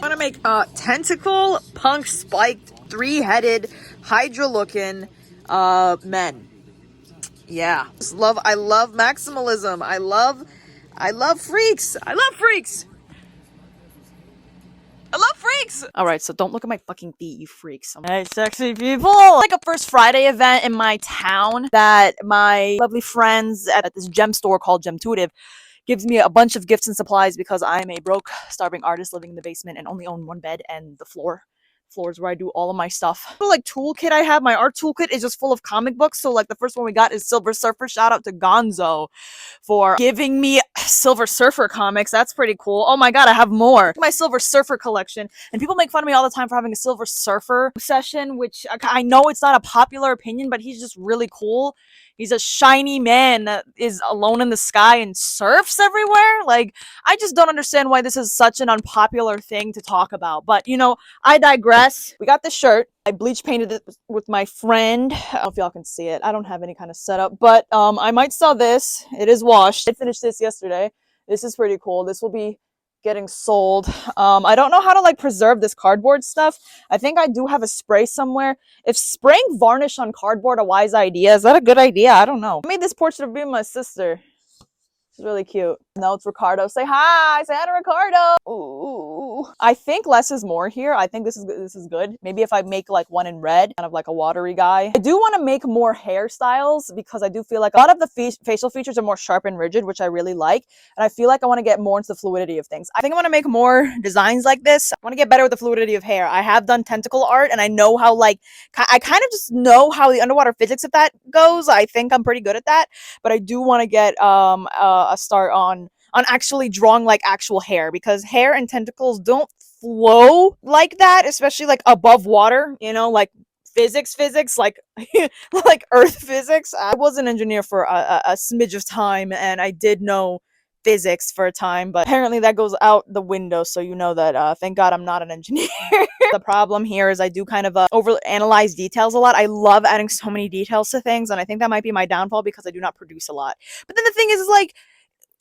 I want to make a tentacle punk spiked three-headed hydra looking men. Yeah. I love maximalism. I love freaks. I love freaks. I love freaks! Alright, so don't look at my fucking feet, you freaks. Hey, sexy people! Like a First Friday event in my town that my lovely friends at this gem store called Gemtuitive gives me a bunch of gifts and supplies because I'm a broke, starving artist living in the basement and only own one bed and the floor. Floors where I do all of my stuff. The like toolkit I have, my art toolkit is just full of comic books. So like the first one we got is Silver Surfer. Shout out to Gonzo for giving me Silver Surfer comics. That's pretty cool. Oh my god, I have more. My Silver Surfer collection. And people make fun of me all the time for having a Silver Surfer obsession, which I know it's not a popular opinion, but he's just really cool. He's a shiny man that is alone in the sky and surfs everywhere. Like, I just don't understand why this is such an unpopular thing to talk about. But, you know, I digress. We got this shirt. I bleach painted it with my friend. I don't know if y'all can see it. I don't have any kind of setup, but I might sell this. It is washed. I finished this yesterday. This is pretty cool. This will be getting sold. I don't know how to like preserve this cardboard stuff. I think I do have a spray somewhere. If spraying varnish on cardboard a wise idea, is that a good idea? I don't know. I made this portrait of me and my sister. It's really cute. No, it's Ricardo. Say hi. Say hi to Ricardo. Ooh. I think less is more here. I think this is good. Maybe if I make like one in red, kind of like a watery guy. I do want to make more hairstyles because I do feel like a lot of the facial features are more sharp and rigid, which I really like. And I feel like I want to get more into the fluidity of things. I think I want to make more designs like this. I want to get better with the fluidity of hair. I have done tentacle art and I know how like, I kind of just know how the underwater physics of that goes. I think I'm pretty good at that. But I do want to get a start on actually drawing like actual hair because hair and tentacles don't flow like that, especially like above water, you know, like physics like like earth physics. I was an engineer for a smidge of time and I did know physics for a time, but apparently that goes out the window, so you know that thank god I'm not an engineer. The problem here is I do kind of over analyze details a lot. I love adding so many details to things, and I think that might be my downfall because I do not produce a lot. But then the thing is like,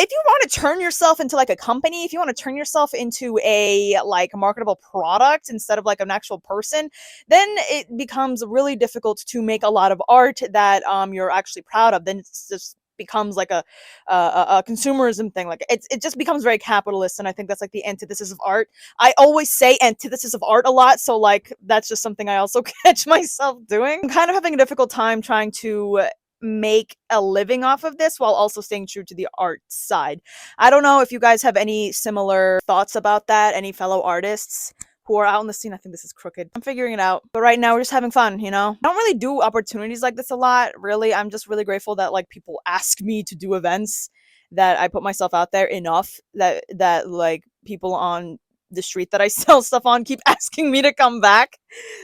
if you want to turn yourself into like a company, if you want to turn yourself into a like marketable product instead of like an actual person, then it becomes really difficult to make a lot of art that you're actually proud of. Then it's just becomes like a consumerism thing. Like it just becomes very capitalist, and I think that's like the antithesis of art. I always say antithesis of art a lot, so like that's just something I also catch myself doing. I'm kind of having a difficult time trying to make a living off of this while also staying true to the art side. I don't know if you guys have any similar thoughts about that, any fellow artists who are out in the scene. I think this is crooked. I'm figuring it out. But right now we're just having fun, you know? I don't really do opportunities like this a lot, really. I'm just really grateful that like people ask me to do events, that I put myself out there enough that like people on the street that I sell stuff on keep asking me to come back.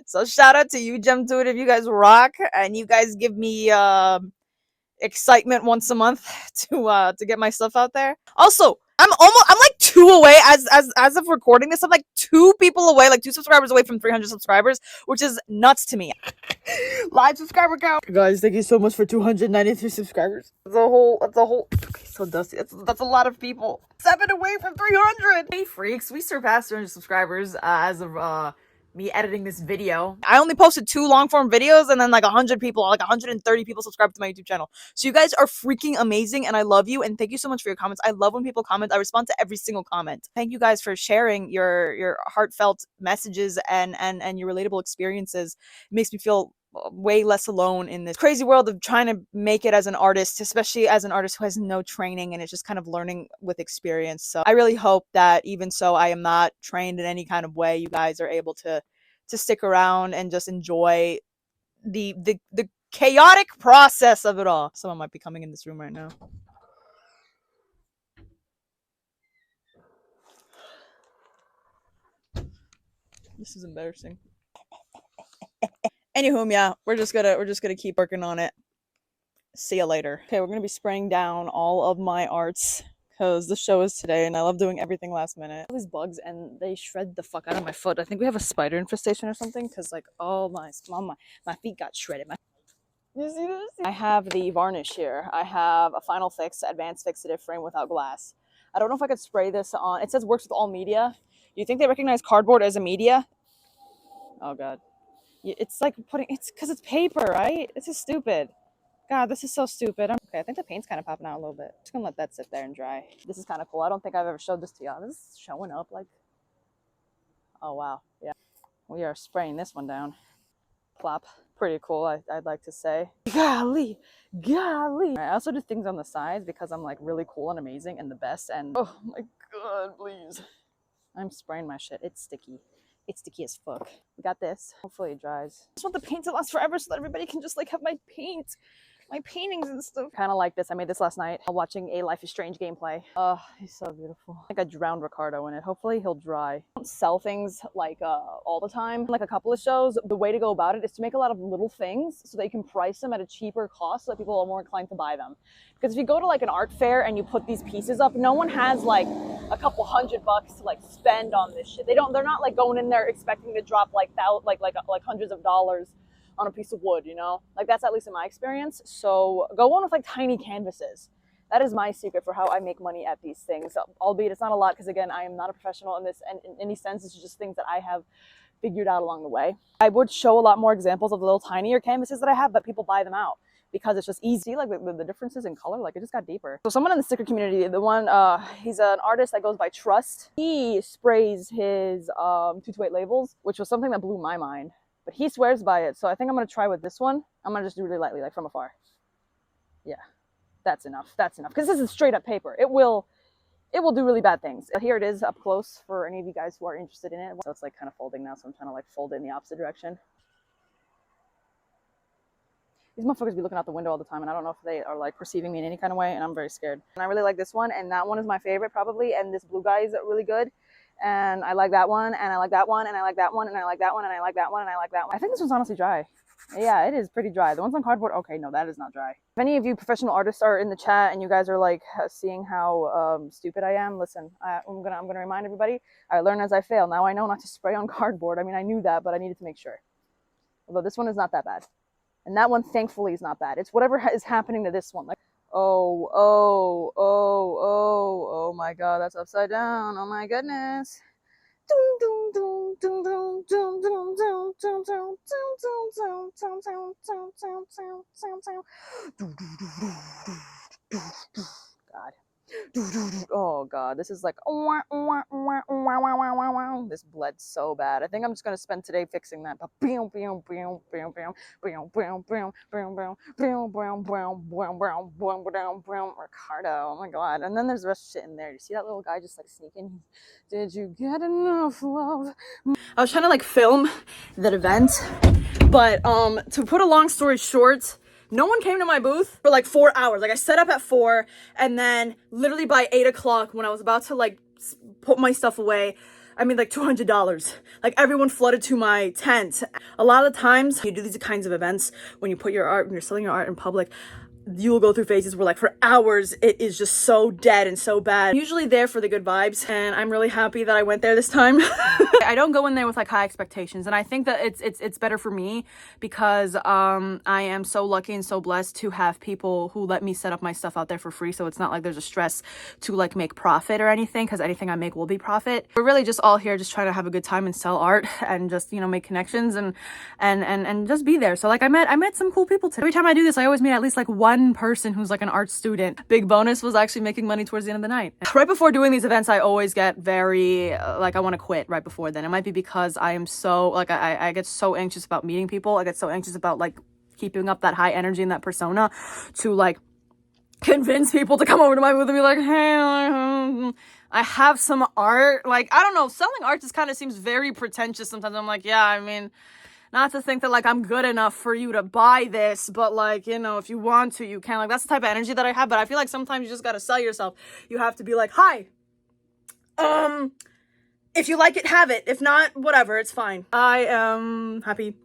So shout out to you, Gemtuitive. You guys rock, and you guys give me excitement once a month to get my stuff out there. Also, I'm like 2 away as of recording this. I'm like 2 people away, like 2 subscribers away from 300 subscribers, which is nuts to me. Live subscriber count. Guys, thank you so much for 293 subscribers. That's a whole okay, so dusty. That's a lot of people. 7 away from 300. Hey freaks, we surpassed 300 subscribers as of me editing this video. I only posted 2 long form videos and then like 100 people, like 130 people subscribed to my YouTube channel. So you guys are freaking amazing and I love you, and thank you so much for your comments. I love when people comment. I respond to every single comment. Thank you guys for sharing your heartfelt messages and your relatable experiences. It makes me feel way less alone in this crazy world of trying to make it as an artist, especially as an artist who has no training and is just kind of learning with experience. So I really hope that even so I am not trained in any kind of way, you guys are able to stick around and just enjoy the chaotic process of it all. Someone might be coming in this room right now. This is embarrassing. Anywho, yeah, we're just gonna keep working on it. See you later. Okay, we're gonna be spraying down all of my arts because the show is today and I love doing everything last minute. All these bugs and they shred the fuck out of my foot. I think we have a spider infestation or something because like oh my feet got shredded. You see this? I have the varnish here. I have a Final Fix Advanced Fixative frame without glass. I don't know if I could spray this on. It says works with all media. You think they recognize cardboard as a media? Oh god. It's like it's because it's paper, right? This is stupid. God, this is so stupid. Okay, I think the paint's kind of popping out a little bit. Just gonna let that sit there and dry. This is kind of cool. I don't think I've ever showed this to y'all. This is showing up like, oh wow, yeah. We are spraying this one down. Plop. Pretty cool, I'd like to say. Golly, golly. I also do things on the sides because I'm like really cool and amazing and the best. And oh my god, please. I'm spraying my shit. It's sticky. It's sticky as fuck. We got this. Hopefully it dries. I just want the paint to last forever so that everybody can just like have my paint. My paintings and stuff. Kind of like this. I made this last night while watching a Life is Strange gameplay. Oh, he's so beautiful. I think I drowned Ricardo in it. Hopefully he'll dry. I don't sell things like all the time. Like a couple of shows, the way to go about it is to make a lot of little things so that you can price them at a cheaper cost so that people are more inclined to buy them. Because if you go to like an art fair and you put these pieces up, no one has like a couple $100 to like spend on this shit. They're not like going in there expecting to drop like hundreds of dollars on a piece of wood, you know? Like that's at least in my experience. So go on with like tiny canvases. That is my secret for how I make money at these things. Albeit it's not a lot because again, I am not a professional in this and in any sense. It's just things that I have figured out along the way. I would show a lot more examples of the little tinier canvases that I have, but people buy them out because it's just easy. Like the differences in color, like it just got deeper. So someone in the sticker community, the one, he's an artist that goes by Trust. He sprays his 228 labels, which was something that blew my mind. But he swears by it, so I think I'm going to try with this one. I'm going to just do really lightly, like from afar. Yeah, that's enough. That's enough. Because this is straight up paper. It will do really bad things. Here it is up close for any of you guys who are interested in it. So it's like kind of folding now, so I'm trying to like fold it in the opposite direction. These motherfuckers be looking out the window all the time, and I don't know if they are like perceiving me in any kind of way, and I'm very scared. And I really like this one, and that one is my favorite probably, and this blue guy is really good. And I like that one, and I like that one, and I like that one, and I like that one, and I like that one, and I like that one. I think this one's honestly dry. Yeah, it is pretty dry. The ones on cardboard, okay, no, that is not dry. If any of you professional artists are in the chat and you guys are like seeing how stupid I am, listen, I'm gonna remind everybody, I learn as I fail. Now I know not to spray on cardboard. I mean, I knew that, but I needed to make sure. Although this one is not that bad. And that one, thankfully, is not bad. It's whatever is happening to this one. Like, oh my god, that's upside down. Oh my goodness. God. Oh god, this is like this bled so bad. I think I'm just gonna spend today fixing that. Ricardo, oh my god. And then there's the rest of shit in there. You see that little guy just like sneaking? Did you get enough love? I was trying to like film that event, but to put a long story short, no one came to my booth for like 4 hours. Like I set up at 4 and then literally by 8 o'clock when I was about to like put my stuff away, I mean like $200. Like everyone flooded to my tent. A lot of the times you do these kinds of events when you put your art, when you're selling your art in public, you will go through phases where like for hours it is just so dead and so bad. I'm usually there for the good vibes, and I'm really happy that I went there this time. I don't go in there with like high expectations, and I think that it's better for me because I am so lucky and so blessed to have people who let me set up my stuff out there for free. So it's not like there's a stress to like make profit or anything, because anything I make will be profit. We're really just all here just trying to have a good time and sell art and just, you know, make connections and just be there. So like I met some cool people today. Every time I do this, I always meet at least like one person who's like an art student. Big bonus was actually making money towards the end of the night. Right before doing these events, I always get very like I want to quit right before then. It might be because I am so like I get so anxious about meeting people. I get so anxious about like keeping up that high energy and that persona to like convince people to come over to my booth and be like, hey, I have some art. Like, I don't know, selling art just kind of seems very pretentious sometimes. I'm like, yeah, I mean, not to think that like I'm good enough for you to buy this, but like, you know, if you want to, you can. Like, that's the type of energy that I have. But I feel like sometimes you just gotta sell yourself. You have to be like, hi, if you like it, have it. If not, whatever, it's fine. I am happy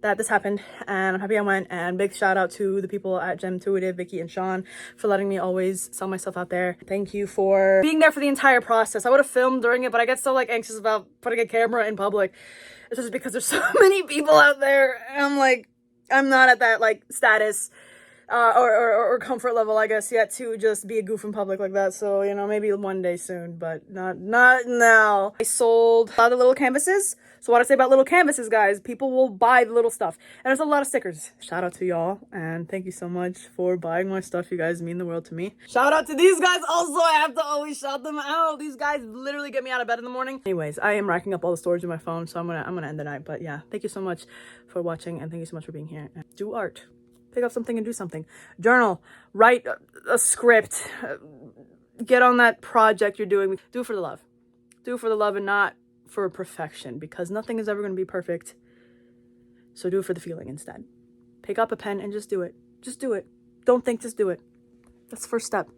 that this happened, and I'm happy I went. And big shout out to the people at Gemtuitive, Vicky and Sean, for letting me always sell myself out there. Thank you for being there for the entire process. I would have filmed during it, but I get so like anxious about putting a camera in public. It's just because there's so many people out there, and I'm like, I'm not at that like status or comfort level, I guess, yet to just be a goof in public like that. So, you know, maybe one day soon, but not now. I sold a lot of the little canvases. So what I say about little canvases, guys, people will buy the little stuff. And there's a lot of stickers. Shout out to y'all. And thank you so much for buying my stuff. You guys mean the world to me. Shout out to these guys also. I have to always shout them out. These guys literally get me out of bed in the morning. Anyways, I am racking up all the storage in my phone, so I'm gonna end the night. But yeah, thank you so much for watching, and thank you so much for being here. And do art. Pick up something and do something. Journal. Write a script. Get on that project you're doing. Do it for the love. Do it for the love and not for perfection, because nothing is ever going to be perfect. So do it for the feeling instead. Pick up a pen and just do it. Just do it. Don't think, just do it. That's the first step.